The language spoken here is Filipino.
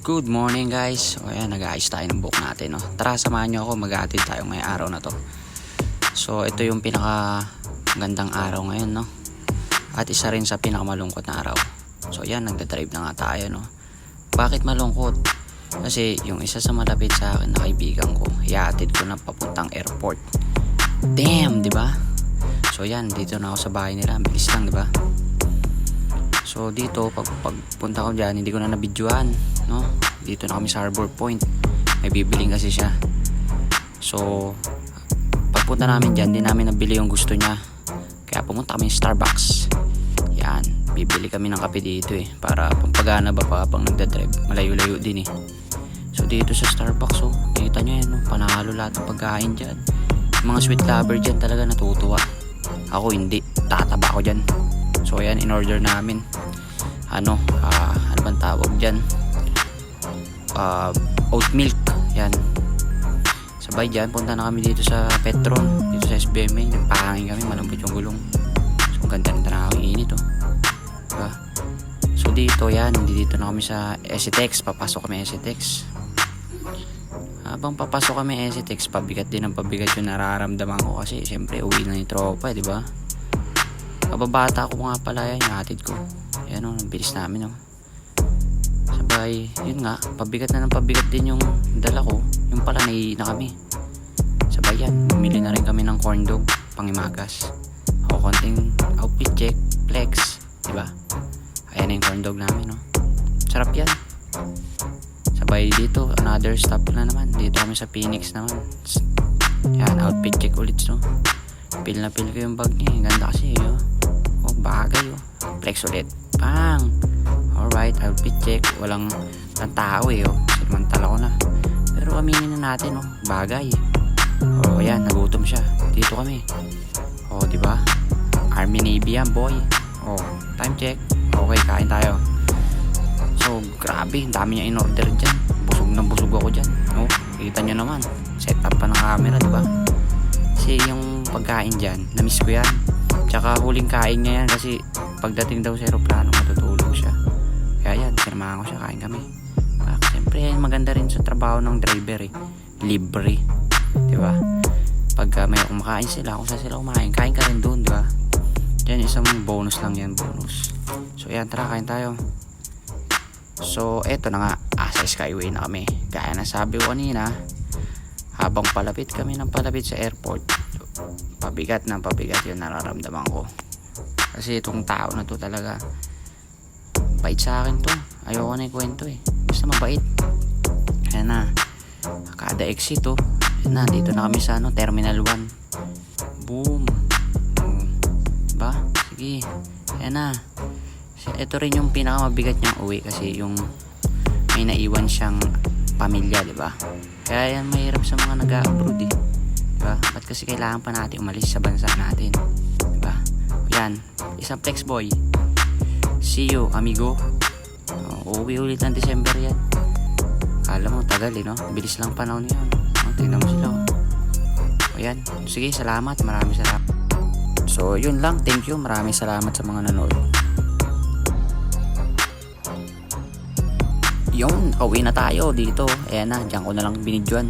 Good morning guys. O ayan, nag-aayos tayo ng book natin, no? Tara, samahan nyo ako, mag-aatid tayo ngayong araw na to. So ito yung pinaka gandang araw ngayon, no? At isa rin sa pinakamalungkot na araw. So ayan, nagdadrive na nga tayo, no? Bakit malungkot? Kasi yung isa sa malapit sa akin na kaibigan ko, iatid ko na papuntang airport. Damn, di ba? So ayan, dito na ako sa bahay nila. Bilis lang, di ba? So dito, pagpunta ko dyan, hindi ko na nabidyoan, no? Dito na kami sa Harbor Point. May bibiling kasi siya. So pagpunta namin dyan, di namin nabili yung gusto niya. Kaya pumunta kami sa Starbucks. Yan, bibili kami ng kape dito para pampagana ba pa pang nagdadrive. Malayo-layo din So dito sa Starbucks, kita nyo yan, no? Panalo lahat ng pagkain dyan. Mga sweet lover dyan talaga natutuwa. Ako hindi, tataba ko dyan. So ayan, in order namin ano bang tawag dyan, oat milk. Yan, sabay dyan, punta na kami dito sa Petron, dito sa SBMA. Nagpahangin kami, malambot yung gulong. So ganda ng tanawang init, diba? So dito, yan, dito na kami sa SCTEX. Papasok kami SCTEX. Habang papasok kami SCTEX, pabigat din ang pabigat yung nararamdaman ko. Kasi siyempre uwi na yung tropa, diba? Kababata ko nga pala yan, yung hatid ko. Ayan o, bilis namin Sabay, yun nga, pabigat na ng pabigat din yung dala ko. Yung pala naiihi na kami. Sabay yan, bumili na rin kami ng corn dog, pangimagas. Ako konting outfit check, flex, diba? Ayan na yung corn dog namin, sarap yan. Sabay dito, another stop na naman. Dito kami sa Phoenix naman. Yan, outfit check ulit, Pil na pil ko yung bag niya, ganda kasi bagay flex ulit, pang. Alright, outfit check. Walang tao sinamantala ko na. Pero aminin na natin, bagay. Ayan, nagutom siya. Dito kami. Diba? Army Navy yan, boy. Time check. Okay, kain tayo. So grabe, dami niya in order dyan. Busog na busog ako dyan. Kita nyo naman, set up pa ng camera, diba? Kasi yung pagkain dyan, na-miss ko yan. Tsaka huling kain niya yan kasi pagdating daw sa aeroplano matutulog siya. Kaya yan, sinamahan ko siya, kain kami. Siyempre maganda rin sa trabaho ng driver libre, diba? Pagka may kumakain sila, kung saan sila kumain, kain ka rin doon, diba? Yan, isang bonus lang yan, bonus. So yan, tara, kain tayo. So eto na nga, sa Skyway na kami. Kaya nasabi ko kanina, habang palapit kami ng palapit sa airport, pabigat ng pabigat yung nararamdaman ko. Kasi itong tao na to talaga bait sa akin to. Ayoko na ikwento basta mabait. Kaya na, kada exit na, dito na kami sa Terminal 1. Boom. Diba? Sige. Kaya na, ito rin yung pinakamabigat niyang uwi kasi yung may naiwan siyang pamilya, diba? Kaya yan mahirap sa mga nag-abroad diba? Ba't kasi kailangan pa natin umalis sa bansa natin, diba? Yan, isang flex boy. See you, amigo. Uuwi ulit ng December yan. Kala mo tagal bilis lang panahon yan. Tingnan mo sila yan. Sige, salamat, maraming salamat. So yun lang, thank you, maraming salamat sa mga nanood. Yun, uwi na tayo dito. Ayan na, dyan ko na lang binidyoan.